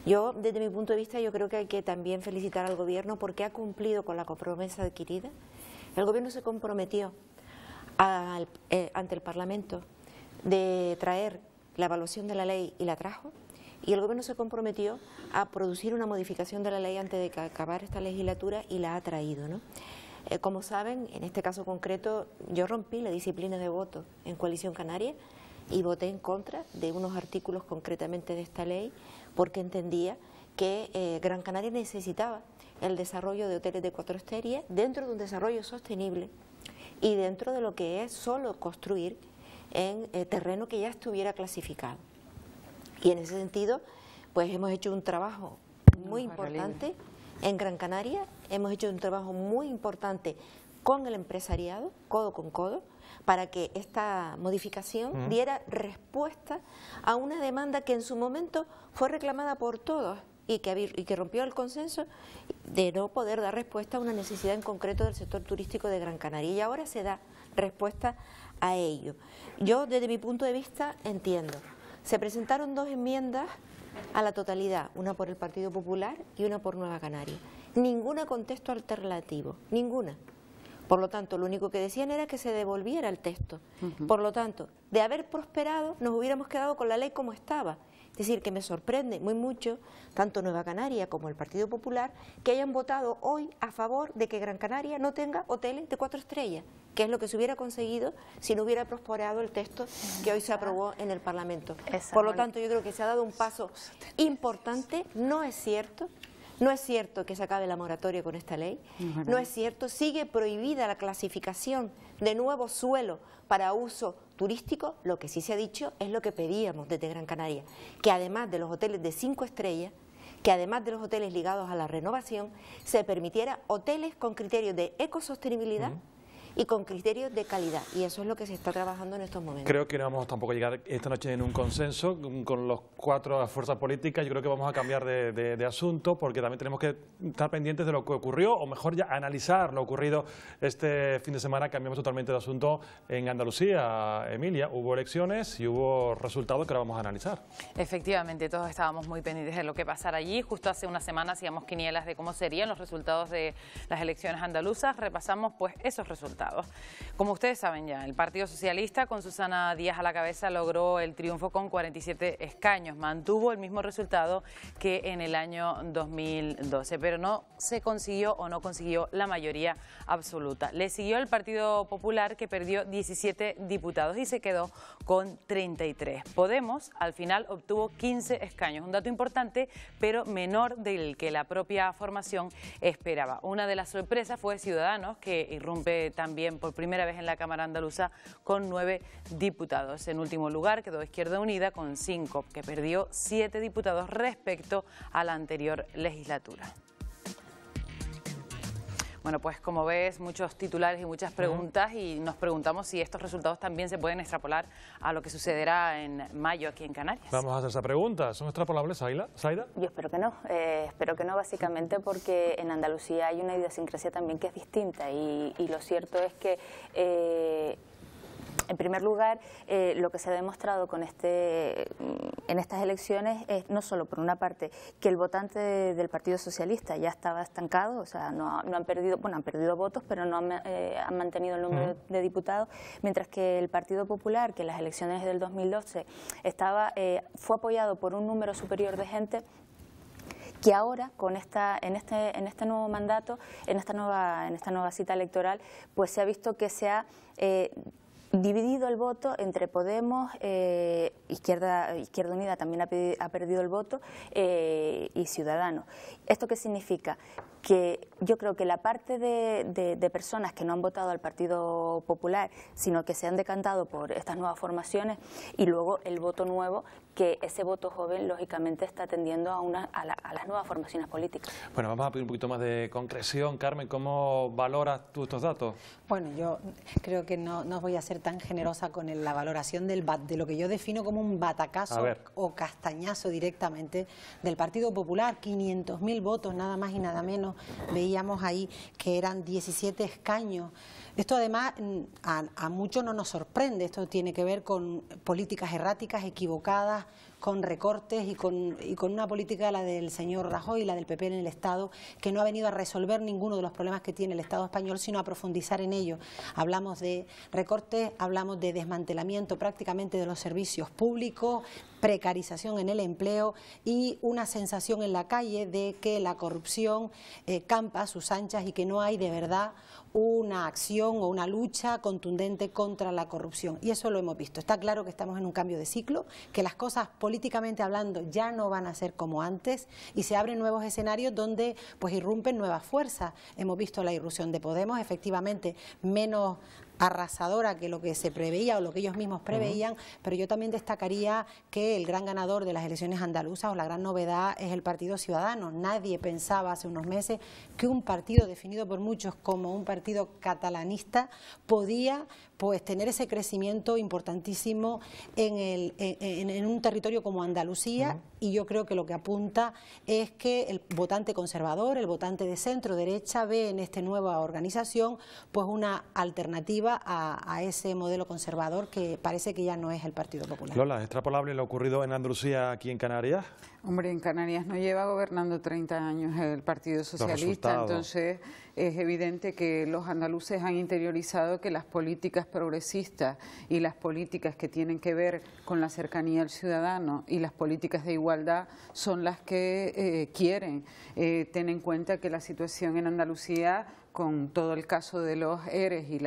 Yo, desde mi punto de vista, yo creo que hay que también felicitar al Gobierno porque ha cumplido con la promesa adquirida. El Gobierno se comprometió ante el Parlamento de traer la evaluación de la ley y la trajo, y el Gobierno se comprometió a producir una modificación de la ley antes de acabar esta legislatura y la ha traído, ¿no? Como saben, en este caso concreto, yo rompí la disciplina de voto en Coalición Canaria y voté en contra de unos artículos concretamente de esta ley porque entendía que Gran Canaria necesitaba el desarrollo de hoteles de 4 estrellas dentro de un desarrollo sostenible y dentro de lo que es solo construir en terreno que ya estuviera clasificado. Y en ese sentido, pues hemos hecho un trabajo muy importante en Gran Canaria, hemos hecho un trabajo muy importante con el empresariado, codo con codo, para que esta modificación diera respuesta a una demanda que en su momento fue reclamada por todos y que rompió el consenso de no poder dar respuesta a una necesidad en concreto del sector turístico de Gran Canaria, y ahora se da respuesta a ello. Yo, desde mi punto de vista, entiendo. Se presentaron 2 enmiendas a la totalidad, una por el Partido Popular y una por Nueva Canaria. Ninguna con texto alternativo, ninguna. Por lo tanto, lo único que decían era que se devolviera el texto. Por lo tanto, de haber prosperado, nos hubiéramos quedado con la ley como estaba. Es decir, que me sorprende muy mucho, tanto Nueva Canaria como el Partido Popular, que hayan votado hoy a favor de que Gran Canaria no tenga hoteles de 4 estrellas, que es lo que se hubiera conseguido si no hubiera prosperado el texto que hoy se aprobó en el Parlamento. Por lo tanto, yo creo que se ha dado un paso importante. No es cierto que se acabe la moratoria con esta ley, no es cierto, sigue prohibida la clasificación de nuevo suelo para uso turístico. Lo que sí se ha dicho es lo que pedíamos desde Gran Canaria, que además de los hoteles de 5 estrellas, que además de los hoteles ligados a la renovación, se permitiera hoteles con criterios de ecosostenibilidad y con criterios de calidad, y eso es lo que se está trabajando en estos momentos. Creo que no vamos tampoco a llegar esta noche en un consenso con los 4 fuerzas políticas. Yo creo que vamos a cambiar de asunto, porque también tenemos que estar pendientes de lo que ocurrió, o mejor ya analizar lo ocurrido este fin de semana. Cambiamos totalmente de asunto en Andalucía. Emilia, hubo elecciones y hubo resultados que ahora vamos a analizar. Efectivamente, todos estábamos muy pendientes de lo que pasara allí. Justo hace una semana hacíamos quinielas de cómo serían los resultados de las elecciones andaluzas. Repasamos pues esos resultados. Como ustedes saben ya, el Partido Socialista, con Susana Díaz a la cabeza, logró el triunfo con 47 escaños. Mantuvo el mismo resultado que en el año 2012, pero no consiguió la mayoría absoluta. Le siguió el Partido Popular, que perdió 17 diputados y se quedó con 33. Podemos, al final, obtuvo 15 escaños, un dato importante, pero menor del que la propia formación esperaba. Una de las sorpresas fue Ciudadanos, que irrumpe también por primera vez en la Cámara Andaluza con 9 diputados. En último lugar quedó Izquierda Unida con 5, que perdió 7 diputados respecto a la anterior legislatura. Bueno, pues como ves, muchos titulares y muchas preguntas, y nos preguntamos si estos resultados también se pueden extrapolar a lo que sucederá en mayo aquí en Canarias. Vamos a hacer esa pregunta. ¿Son extrapolables, Zaida? Yo espero que no, básicamente porque en Andalucía hay una idiosincrasia también que es distinta, y lo cierto es que en primer lugar, lo que se ha demostrado en estas elecciones es no solo, por una parte, que el votante del Partido Socialista ya estaba estancado, o sea, no han perdido, bueno, han perdido votos, pero no han mantenido el número de diputados, mientras que el Partido Popular, que en las elecciones del 2012 fue apoyado por un número superior de gente, que ahora, en este nuevo mandato, en esta nueva cita electoral, pues se ha visto que se ha dividido el voto entre Podemos, Izquierda Unida también ha perdido el voto, y Ciudadanos. ¿Esto qué significa? Que yo creo que la parte de personas que no han votado al Partido Popular, sino que se han decantado por estas nuevas formaciones, y luego el voto nuevo, que ese voto joven lógicamente está tendiendo a las nuevas formaciones políticas. Bueno, vamos a pedir un poquito más de concreción. Carmen, ¿cómo valoras tú estos datos? Bueno, yo creo que no voy a ser tan generosa con la valoración de lo que yo defino como un batacazo o castañazo directamente del Partido Popular. 500.000 votos, nada más y nada menos. Veíamos ahí que eran 17 escaños. Esto además a muchos no nos sorprende. Esto tiene que ver con políticas erráticas, equivocadas, con recortes y con una política, la del señor Rajoy y la del PP en el Estado, que no ha venido a resolver ninguno de los problemas que tiene el Estado español, sino a profundizar en ellos. Hablamos de recortes, hablamos de desmantelamiento prácticamente de los servicios públicos, precarización en el empleo y una sensación en la calle de que la corrupción campa a sus anchas y que no hay de verdad una acción o una lucha contundente contra la corrupción. Y eso lo hemos visto. Está claro que estamos en un cambio de ciclo, que las cosas políticamente hablando ya no van a ser como antes y se abren nuevos escenarios donde pues irrumpen nuevas fuerzas. Hemos visto la irrupción de Podemos, efectivamente menos arrasadora que lo que se preveía o lo que ellos mismos preveían, pero yo también destacaría que el gran ganador de las elecciones andaluzas o la gran novedad es el Partido Ciudadanos. Nadie pensaba hace unos meses que un partido definido por muchos como un partido catalanista podía pues tener ese crecimiento importantísimo en un territorio como Andalucía, y yo creo que lo que apunta es que el votante conservador, el votante de centro-derecha ve en esta nueva organización pues una alternativa a ese modelo conservador que parece que ya no es el Partido Popular. Lola, ¿es extrapolable lo ocurrido en Andalucía aquí en Canarias? Hombre, en Canarias no lleva gobernando 30 años el Partido Socialista, entonces es evidente que los andaluces han interiorizado que las políticas progresistas y las políticas que tienen que ver con la cercanía al ciudadano y las políticas de igualdad son las que quieren. Ten en cuenta que la situación en Andalucía, con todo el caso de los ERES y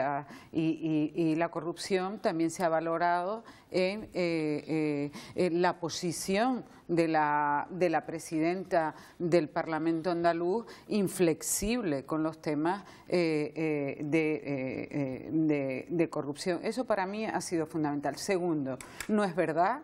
la corrupción, también se ha valorado en la posición de la presidenta del Parlamento andaluz, inflexible con los temas de corrupción. Eso para mí ha sido fundamental. Segundo, no es verdad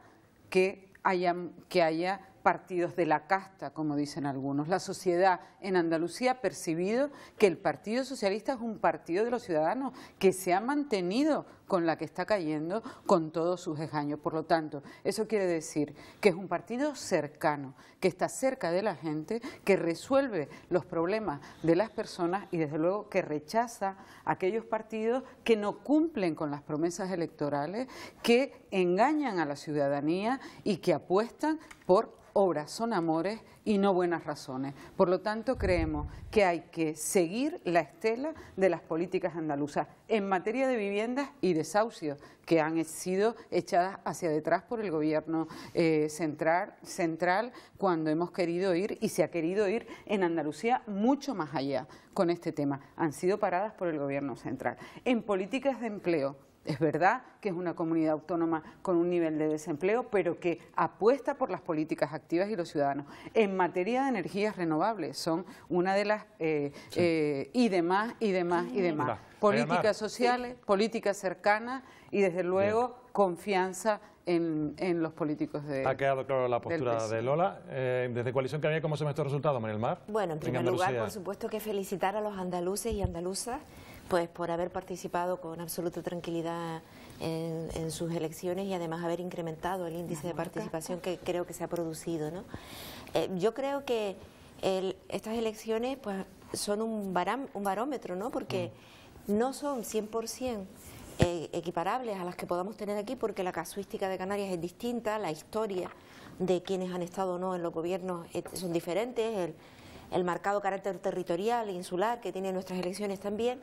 que haya partidos de la casta, como dicen algunos. La sociedad en Andalucía ha percibido que el Partido Socialista es un partido de los ciudadanos que se ha mantenido con la que está cayendo con todos sus escaños. Por lo tanto, eso quiere decir que es un partido cercano, que está cerca de la gente, que resuelve los problemas de las personas y desde luego que rechaza aquellos partidos que no cumplen con las promesas electorales, que engañan a la ciudadanía y que apuestan por obras son amores y no buenas razones. Por lo tanto, creemos que hay que seguir la estela de las políticas andaluzas en materia de viviendas y desahucios que han sido echadas hacia detrás por el gobierno central cuando hemos querido ir, y se ha querido ir en Andalucía mucho más allá con este tema. Han sido paradas por el gobierno central. En políticas de empleo, es verdad que es una comunidad autónoma con un nivel de desempleo, pero que apuesta por las políticas activas y los ciudadanos. En materia de energías renovables son una de las... y demás. Mira, políticas sociales, políticas cercanas y desde luego confianza en los políticos de... Ha quedado claro la postura de Lola. Desde Coalición Canaria, ¿cómo se ve estos resultados, María del Mar? Bueno, en primer lugar, por supuesto que felicitar a los andaluces y andaluzas pues por haber participado con absoluta tranquilidad en sus elecciones y además haber incrementado el índice de participación que creo que se ha producido, ¿no? Yo creo que estas elecciones pues son un barómetro, ¿no? Porque no son 100% equiparables a las que podamos tener aquí, porque la casuística de Canarias es distinta, la historia de quienes han estado o no en los gobiernos son diferentes, el marcado carácter territorial e insular que tienen nuestras elecciones también.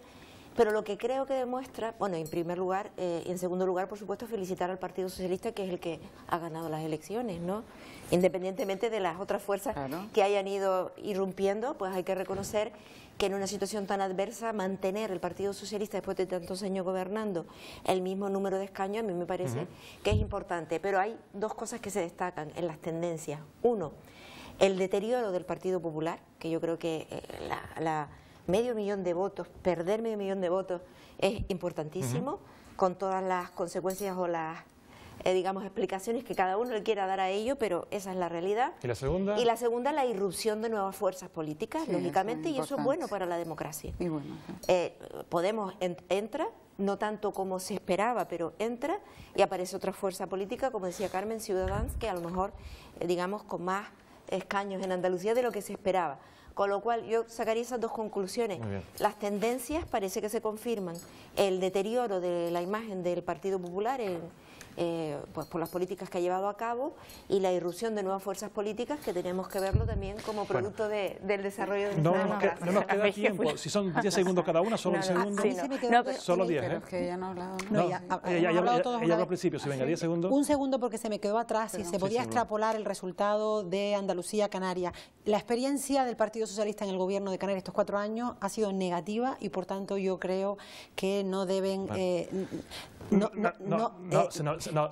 Pero lo que creo que demuestra, bueno, en primer lugar, y en segundo lugar, por supuesto, felicitar al Partido Socialista, que es el que ha ganado las elecciones, ¿no? Independientemente de las otras fuerzas que hayan ido irrumpiendo, pues hay que reconocer que en una situación tan adversa, mantener el Partido Socialista después de tantos años gobernando el mismo número de escaños, a mí me parece que es importante. Pero hay dos cosas que se destacan en las tendencias. Uno, el deterioro del Partido Popular, que yo creo que medio millón de votos, perder medio millón de votos es importantísimo, con todas las consecuencias o las, digamos, explicaciones que cada uno le quiera dar a ello, pero esa es la realidad. ¿Y la segunda? Y la segunda, la irrupción de nuevas fuerzas políticas, lógicamente, y eso es bueno para la democracia. Y bueno, Podemos entra, no tanto como se esperaba, pero entra y aparece otra fuerza política, como decía Carmen, Ciudadanos, que a lo mejor, digamos, con más escaños en Andalucía de lo que se esperaba. Con lo cual yo sacaría esas dos conclusiones. Las tendencias parece que se confirman. El deterioro de la imagen del Partido Popular pues por las políticas que ha llevado a cabo y la irrupción de nuevas fuerzas políticas que tenemos que verlo también como producto del desarrollo de no nos queda tiempo. Si son 10 segundos cada una, solo un segundo. Solo 10, pero es que ella no ha hablado. Ella habló al principio, si venga, 10 segundos. Un segundo porque se me quedó atrás y se podía extrapolar el resultado de Andalucía-Canarias. La experiencia del Partido Socialista en el gobierno de Canarias estos 4 años ha sido negativa y por tanto yo creo que no deben...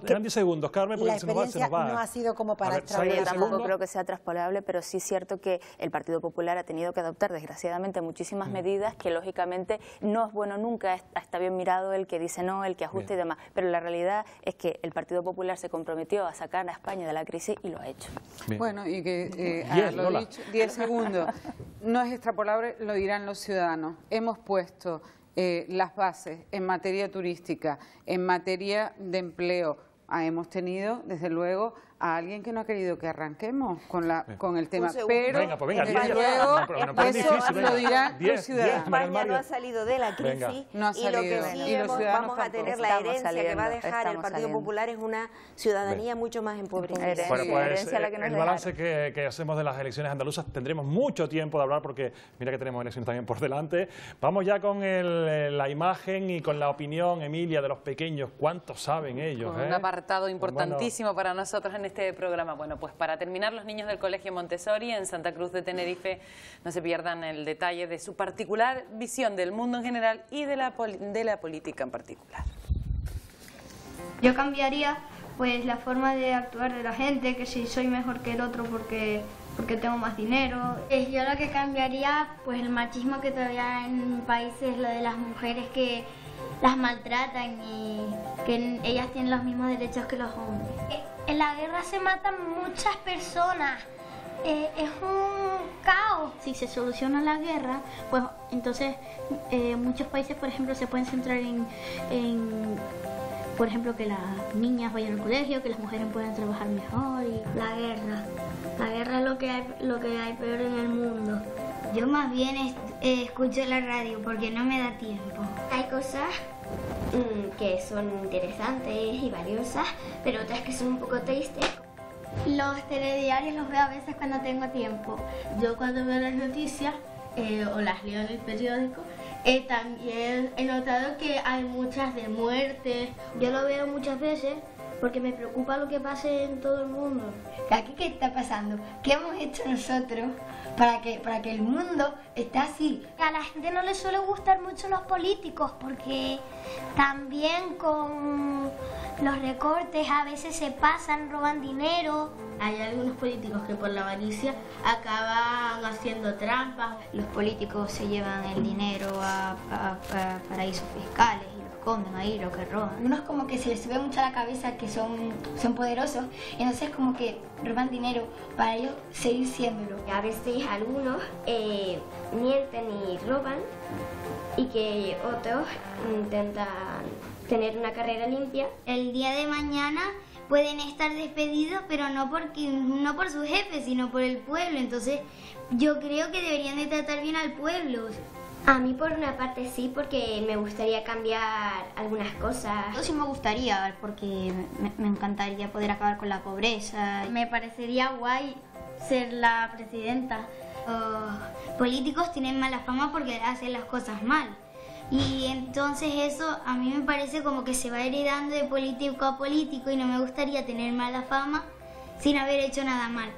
eran 10 segundos, Carmen, porque la experiencia no ha sido como para extrapolar. Yo tampoco creo que sea traspolable, pero sí es cierto que el Partido Popular ha tenido que adoptar, desgraciadamente, muchísimas medidas que, lógicamente, no es bueno nunca, está bien mirado el que dice no, el que ajusta y demás, pero la realidad es que el Partido Popular se comprometió a sacar a España de la crisis y lo ha hecho. Bien. Bueno, y que lo dicho, 10 segundos, no es extrapolable, lo dirán los ciudadanos. Hemos puesto las bases en materia turística, en materia de empleo. Hemos tenido, desde luego, a alguien que no ha querido que arranquemos con el tema, pero desde luego eso lo dirán los ciudadanos. España no ha salido de la crisis y lo que sí vamos a tener la herencia que va a dejar el Partido Popular es una ciudadanía mucho más empobrecida. Bueno, pues el balance que hacemos de las elecciones andaluzas, tendremos mucho tiempo de hablar porque mira que tenemos elecciones también por delante. Vamos ya con la imagen y con la opinión, Emilia, de los pequeños. ¿Cuánto saben ellos? Un apartado importantísimo para nosotros en este programa. Bueno, pues para terminar, los niños del Colegio Montessori en Santa Cruz de Tenerife no se pierdan el detalle de su particular visión del mundo en general y de la política en particular. Yo cambiaría pues la forma de actuar de la gente, que si soy mejor que el otro porque tengo más dinero. Yo lo que cambiaría, pues el machismo que todavía en países, lo de las mujeres que las maltratan y que ellas tienen los mismos derechos que los hombres. En la guerra se matan muchas personas, es un caos. Si se soluciona la guerra, pues entonces muchos países, por ejemplo, se pueden centrar en por ejemplo, que las niñas vayan al colegio, que las mujeres puedan trabajar mejor. Y la guerra es lo que hay peor en el mundo. Yo más bien escucho la radio porque no me da tiempo. Hay cosas que son interesantes y valiosas, pero otras que son un poco tristes. Los telediarios los veo a veces cuando tengo tiempo. Yo cuando veo las noticias o las leo en el periódico, también he notado que hay muchas de muerte. Yo lo veo muchas veces porque me preocupa lo que pase en todo el mundo. ¿Aquí qué está pasando? ¿Qué hemos hecho nosotros para que el mundo esté así? A la gente no le suele gustar mucho los políticos porque también con los recortes a veces se pasan, roban dinero. Hay algunos políticos que por la avaricia acaban haciendo trampas. Los políticos se llevan el dinero a paraísos fiscales y los comen ahí, lo que roban. Unos como que se les sube mucho a la cabeza que son poderosos y entonces como que roban dinero para ellos seguir siéndolo. A veces algunos mienten y roban y que otros intentan tener una carrera limpia. El día de mañana pueden estar despedidos, pero no por su jefe, sino por el pueblo. Entonces yo creo que deberían de tratar bien al pueblo. A mí por una parte sí, porque me gustaría cambiar algunas cosas. Yo sí me gustaría, porque me encantaría poder acabar con la pobreza. Me parecería guay ser la presidenta. Los políticos tienen mala fama porque hacen las cosas mal. Y entonces eso a mí me parece como que se va heredando de político a político y no me gustaría tener mala fama sin haber hecho nada mal.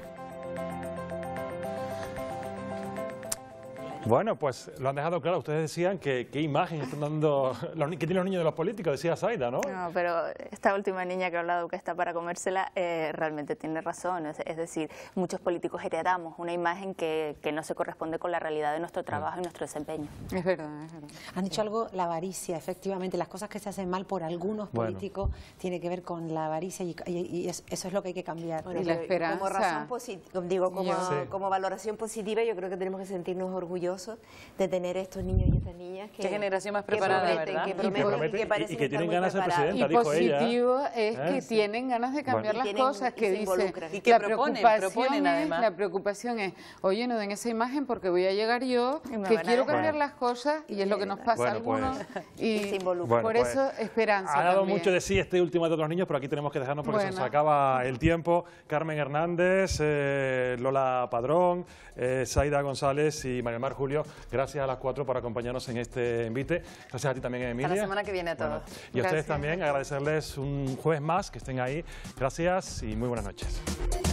Bueno, pues lo han dejado claro. Ustedes decían que qué imagen están dando, que tienen los niños de los políticos, decía Zaida, ¿no? No, pero esta última niña que ha hablado que está para comérsela, realmente tiene razón. Es decir, muchos políticos heredamos una imagen que no se corresponde con la realidad de nuestro trabajo y nuestro desempeño. Es verdad, es verdad. Han dicho algo, la avaricia, efectivamente. Las cosas que se hacen mal por algunos políticos tiene que ver con la avaricia y eso es lo que hay que cambiar. Bueno, y la esperanza. Como razón positiva, como valoración positiva, yo creo que tenemos que sentirnos orgullosos orgullosos de tener estos niños y estas niñas que... Qué generación más preparada, ¿verdad? Que prometen, que parecen y que estar tienen muy ganas de ser preparados. presidenta, Y dijo ella. positivo es que tienen ganas de cambiar las cosas, que dice, y que proponen además. La preocupación es, oye, no den esa imagen porque voy a llegar yo, que quiero cambiar las cosas, y es lo que nos pasa a algunos, y se involucran. por eso esperanza Ha dado también. mucho de sí este último de los niños, pero aquí tenemos que dejarnos porque se nos Bueno. acaba el tiempo. Carmen Hernández, Lola Padrón, Zaida González y María del Mar Julio, gracias a las 4 por acompañarnos en este invite. Gracias a ti también, Emilia. Hasta la semana que viene a todos. Bueno, y a ustedes también, agradecerles un jueves más que estén ahí. Gracias y muy buenas noches.